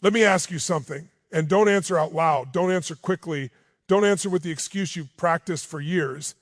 Let me ask you something, and don't answer out loud. Don't answer quickly. Don't answer with the excuse you've practiced for years.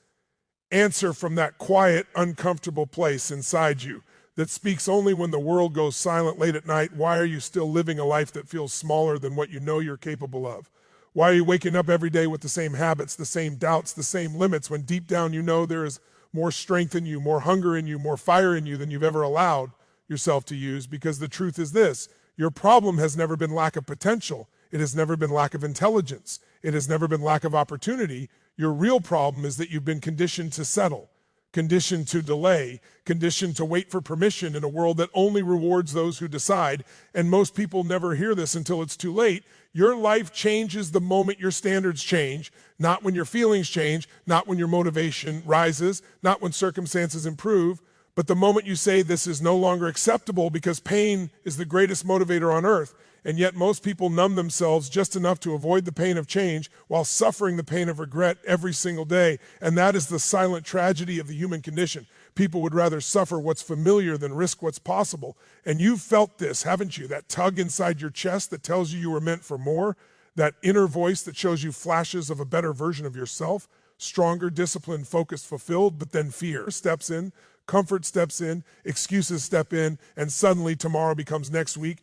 Answer from that quiet, uncomfortable place inside you that speaks only when the world goes silent late at night. Why are you still living a life that feels smaller than what you know you're capable of? Why are you waking up every day with the same habits, the same doubts, the same limits, when deep down you know there is more strength in you, more hunger in you, more fire in you than you've ever allowed yourself to use? Because the truth is this: your problem has never been lack of potential. It has never been lack of intelligence. It has never been lack of opportunity. Your real problem is that you've been conditioned to settle, conditioned to delay, conditioned to wait for permission in a world that only rewards those who decide. And most people never hear this until it's too late. Your life changes the moment your standards change, not when your feelings change, not when your motivation rises, not when circumstances improve, but the moment you say this is no longer acceptable, because pain is the greatest motivator on earth. And yet most people numb themselves just enough to avoid the pain of change while suffering the pain of regret every single day. And that is the silent tragedy of the human condition. People would rather suffer what's familiar than risk what's possible. And you've felt this, haven't you? That tug inside your chest that tells you were meant for more, that inner voice that shows you flashes of a better version of yourself, stronger, disciplined, focused, fulfilled, but then fear steps in. Comfort steps in, excuses step in, and suddenly tomorrow becomes next week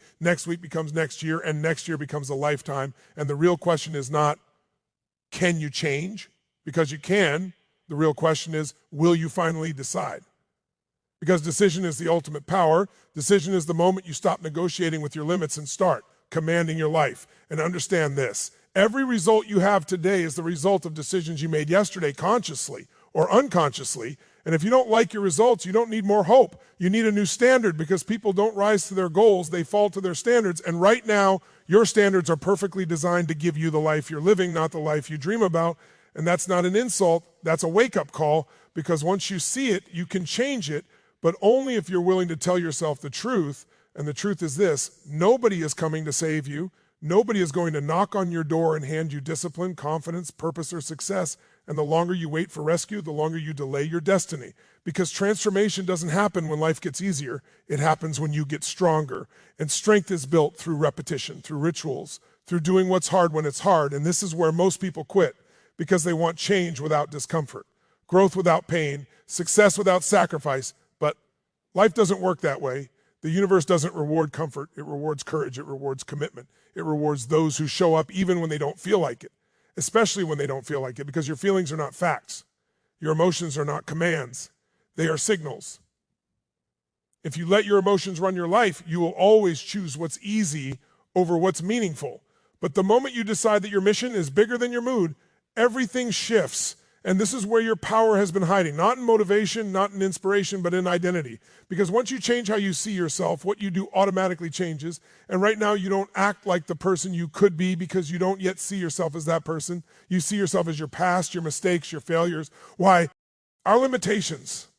becomes next year, and next year becomes a lifetime. And the real question is not, can you change? Because you can. The real question is, will you finally decide? Because decision is the ultimate power. Decision is the moment you stop negotiating with your limits and start commanding your life. And understand this: every result you have today is the result of decisions you made yesterday, consciously or unconsciously. And if you don't like your results, you don't need more hope. You need a new standard, because people don't rise to their goals, they fall to their standards. And right now, your standards are perfectly designed to give you the life you're living, not the life you dream about. And that's not an insult, that's a wake-up call, because once you see it, you can change it, but only if you're willing to tell yourself the truth. And the truth is this: nobody is coming to save you. Nobody is going to knock on your door and hand you discipline, confidence, purpose, or success. And the longer you wait for rescue, the longer you delay your destiny. Because transformation doesn't happen when life gets easier. It happens when you get stronger. And strength is built through repetition, through rituals, through doing what's hard when it's hard. And this is where most people quit, because they want change without discomfort, growth without pain, success without sacrifice. But life doesn't work that way. The universe doesn't reward comfort. It rewards courage. It rewards commitment. It rewards those who show up even when they don't feel like it. Especially when they don't feel like it, because your feelings are not facts. Your emotions are not commands. They are signals. If you let your emotions run your life, you will always choose what's easy over what's meaningful. But the moment you decide that your mission is bigger than your mood, everything shifts. And this is where your power has been hiding, not in motivation, not in inspiration, but in identity. Because once you change how you see yourself, what you do automatically changes. And right now you don't act like the person you could be, because you don't yet see yourself as that person. You see yourself as your past, your mistakes, your failures. Why? Our limitations.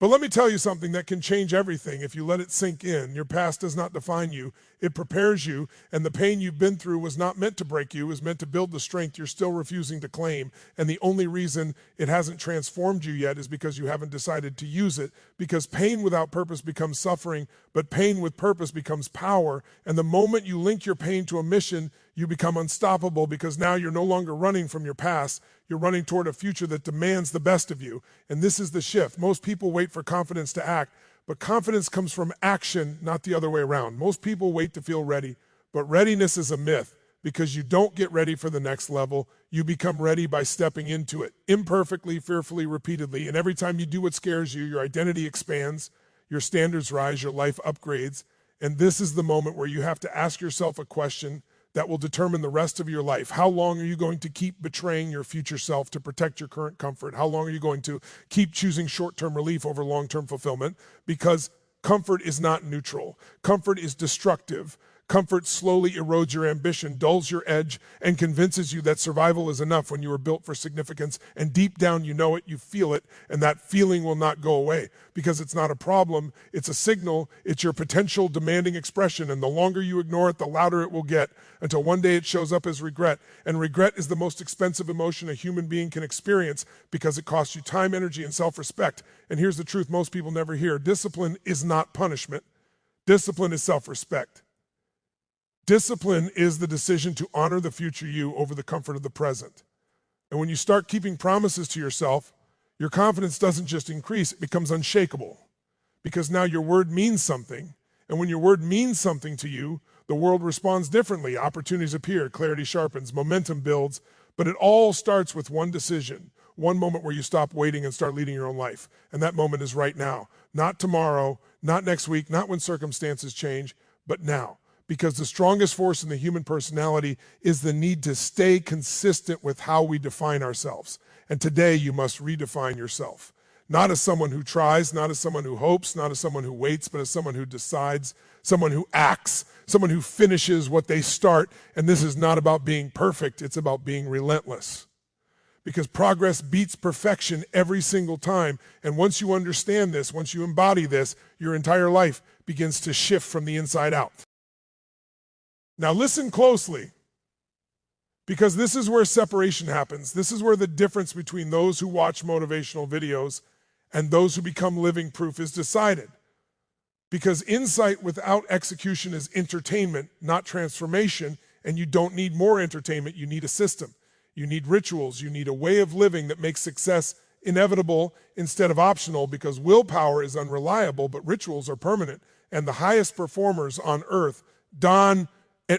But let me tell you something that can change everything if you let it sink in. Your past does not define you. It prepares you, and the pain you've been through was not meant to break you. It was meant to build the strength you're still refusing to claim. And the only reason it hasn't transformed you yet is because you haven't decided to use it. Because pain without purpose becomes suffering, but pain with purpose becomes power. And the moment you link your pain to a mission, you become unstoppable, because now you're no longer running from your past. You're running toward a future that demands the best of you. And this is the shift. Most people wait for confidence to act, but confidence comes from action, not the other way around. Most people wait to feel ready, but readiness is a myth, because you don't get ready for the next level. You become ready by stepping into it, imperfectly, fearfully, repeatedly. And every time you do what scares you, your identity expands, your standards rise, your life upgrades. And this is the moment where you have to ask yourself a question that will determine the rest of your life. How long are you going to keep betraying your future self to protect your current comfort? How long are you going to keep choosing short-term relief over long-term fulfillment? Because comfort is not neutral. Comfort is destructive. Comfort slowly erodes your ambition, dulls your edge, and convinces you that survival is enough when you were built for significance. And deep down, you know it, you feel it, and that feeling will not go away, because it's not a problem, it's a signal, it's your potential demanding expression. And the longer you ignore it, the louder it will get, until one day it shows up as regret. And regret is the most expensive emotion a human being can experience, because it costs you time, energy, and self-respect. And here's the truth most people never hear: discipline is not punishment. Discipline is self-respect. Discipline is the decision to honor the future you over the comfort of the present. And when you start keeping promises to yourself, your confidence doesn't just increase, it becomes unshakable. Because now your word means something. And when your word means something to you, the world responds differently. Opportunities appear, clarity sharpens, momentum builds. But it all starts with one decision, one moment where you stop waiting and start leading your own life. And that moment is right now. Not tomorrow, not next week, not when circumstances change, but now. Because the strongest force in the human personality is the need to stay consistent with how we define ourselves. And today you must redefine yourself. Not as someone who tries, not as someone who hopes, not as someone who waits, but as someone who decides, someone who acts, someone who finishes what they start. And this is not about being perfect, it's about being relentless. Because progress beats perfection every single time. And once you understand this, once you embody this, your entire life begins to shift from the inside out. Now listen closely, because this is where separation happens. This is where the difference between those who watch motivational videos and those who become living proof is decided. Because insight without execution is entertainment, not transformation, and you don't need more entertainment, you need a system. You need rituals, you need a way of living that makes success inevitable instead of optional, because willpower is unreliable, but rituals are permanent. And the highest performers on earth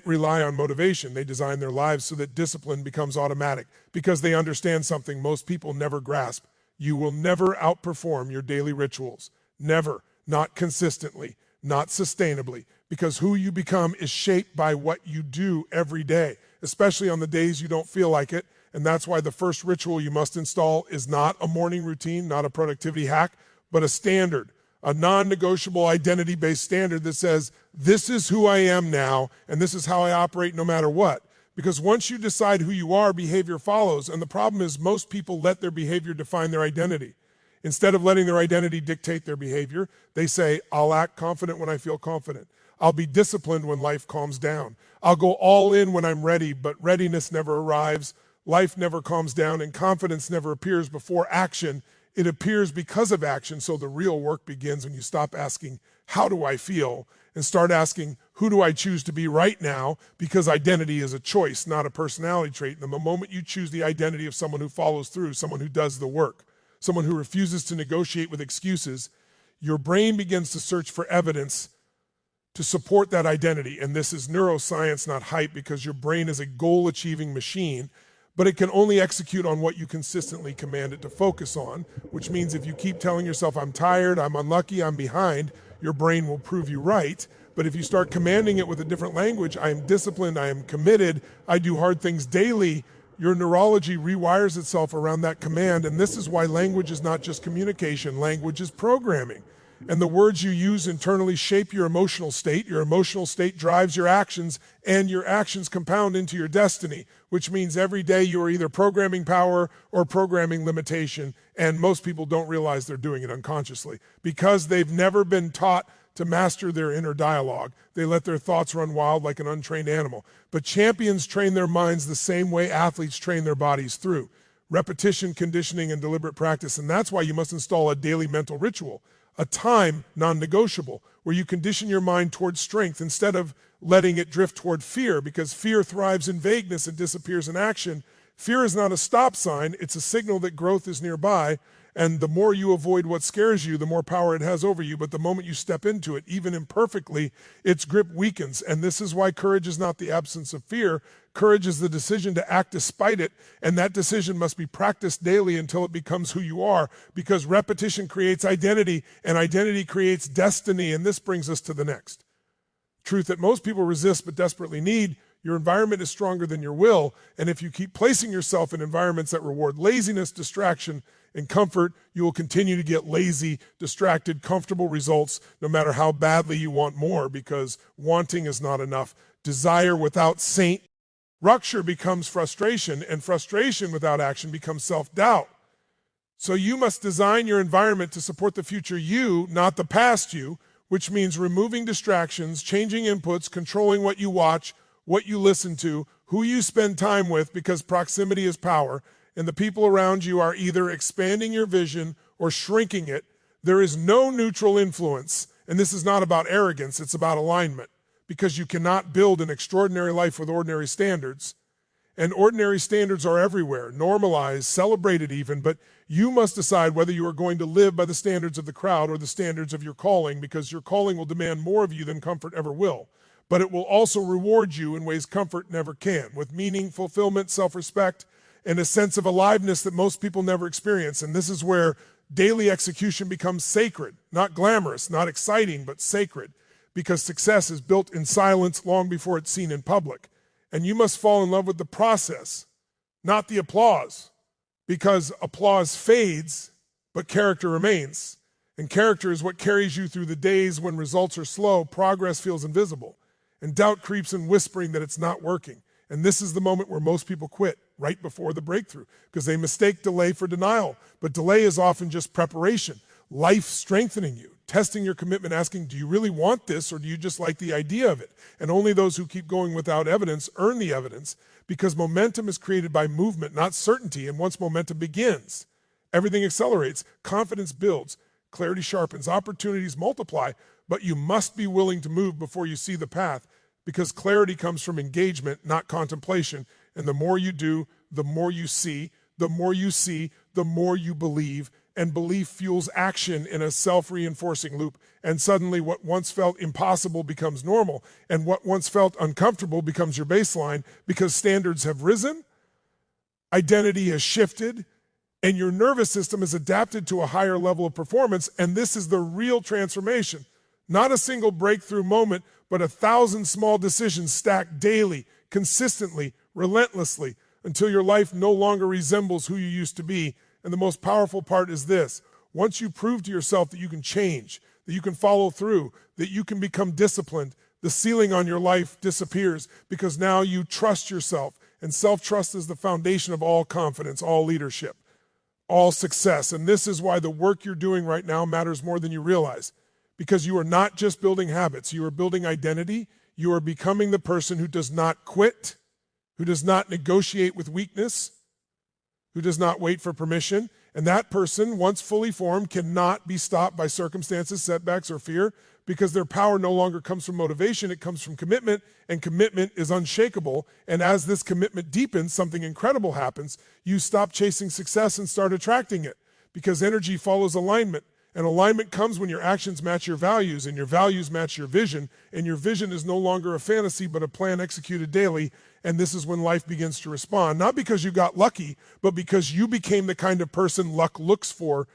rely on motivation. They design their lives so that discipline becomes automatic because they understand something most people never grasp. You will never outperform your daily rituals. Never. Not consistently. Not sustainably. Because who you become is shaped by what you do every day, especially on the days you don't feel like it. And that's why the first ritual you must install is not a morning routine, not a productivity hack, but a standard. A non-negotiable identity-based standard that says, this is who I am now, and this is how I operate no matter what. Because once you decide who you are, behavior follows. And the problem is most people let their behavior define their identity. Instead of letting their identity dictate their behavior, they say, I'll act confident when I feel confident. I'll be disciplined when life calms down. I'll go all in when I'm ready, but readiness never arrives. Life never calms down, and confidence never appears before action. It appears because of action, so the real work begins when you stop asking, how do I feel? And start asking, who do I choose to be right now? Because identity is a choice, not a personality trait. And the moment you choose the identity of someone who follows through, someone who does the work, someone who refuses to negotiate with excuses, your brain begins to search for evidence to support that identity. And this is neuroscience, not hype, because your brain is a goal-achieving machine, but it can only execute on what you consistently command it to focus on, which means if you keep telling yourself, I'm tired, I'm unlucky, I'm behind, your brain will prove you right. But if you start commanding it with a different language, I am disciplined, I am committed, I do hard things daily, your neurology rewires itself around that command. And this is why language is not just communication, language is programming. And the words you use internally shape your emotional state drives your actions, and your actions compound into your destiny, which means every day you are either programming power or programming limitation, and most people don't realize they're doing it unconsciously because they've never been taught to master their inner dialogue. They let their thoughts run wild like an untrained animal. But champions train their minds the same way athletes train their bodies, through repetition, conditioning, and deliberate practice. And that's why you must install a daily mental ritual, a time non-negotiable, where you condition your mind towards strength instead of letting it drift toward fear, because fear thrives in vagueness and disappears in action. Fear is not a stop sign, it's a signal that growth is nearby, and the more you avoid what scares you, the more power it has over you. But the moment you step into it, even imperfectly, its grip weakens. And this is why courage is not the absence of fear. Courage is the decision to act despite it, and that decision must be practiced daily until it becomes who you are, because repetition creates identity, and identity creates destiny. And this brings us to the next truth that most people resist but desperately need. Your environment is stronger than your will, and if you keep placing yourself in environments that reward laziness, distraction, and comfort, you will continue to get lazy, distracted, comfortable results no matter how badly you want more, because wanting is not enough. Desire without rupture becomes frustration, and frustration without action becomes self-doubt. So you must design your environment to support the future you, not the past you, which means removing distractions, changing inputs, controlling what you watch, what you listen to, who you spend time with, because proximity is power, and the people around you are either expanding your vision or shrinking it. There is no neutral influence, and this is not about arrogance, it's about alignment. because you cannot build an extraordinary life with ordinary standards. And ordinary standards are everywhere, normalized, celebrated even, but you must decide whether you are going to live by the standards of the crowd or the standards of your calling, because your calling will demand more of you than comfort ever will. But it will also reward you in ways comfort never can, with meaning, fulfillment, self-respect, and a sense of aliveness that most people never experience. And this is where daily execution becomes sacred, not glamorous, not exciting, but sacred, because success is built in silence long before it's seen in public. And you must fall in love with the process, not the applause, because applause fades, but character remains. And character is what carries you through the days when results are slow, progress feels invisible, and doubt creeps in whispering that it's not working. And this is the moment where most people quit, right before the breakthrough, because they mistake delay for denial. But delay is often just preparation, life strengthening you, testing your commitment, asking, do you really want this, or do you just like the idea of it? And only those who keep going without evidence earn the evidence, because momentum is created by movement, not certainty. And once momentum begins, everything accelerates, confidence builds, clarity sharpens, opportunities multiply, but you must be willing to move before you see the path, because clarity comes from engagement, not contemplation. And the more you do, the more you see, the more you see, the more you believe, and belief fuels action in a self-reinforcing loop. And suddenly what once felt impossible becomes normal, and what once felt uncomfortable becomes your baseline, because standards have risen, identity has shifted, and your nervous system is adapted to a higher level of performance. And this is the real transformation. Not a single breakthrough moment, but 1,000 small decisions stacked daily, consistently, relentlessly, until your life no longer resembles who you used to be. And the most powerful part is this: once you prove to yourself that you can change, that you can follow through, that you can become disciplined, the ceiling on your life disappears, because now you trust yourself. And self-trust is the foundation of all confidence, all leadership, all success. And this is why the work you're doing right now matters more than you realize, because you are not just building habits, you are building identity. You are becoming the person who does not quit, who does not negotiate with weakness, who does not wait for permission. And that person, once fully formed, cannot be stopped by circumstances, setbacks, or fear, because their power no longer comes from motivation, it comes from commitment, and commitment is unshakable. And as this commitment deepens, something incredible happens. You stop chasing success and start attracting it, because energy follows alignment. And alignment comes when your actions match your values, and your values match your vision, and your vision is no longer a fantasy, but a plan executed daily. And this is when life begins to respond, not because you got lucky, but because you became the kind of person luck looks for,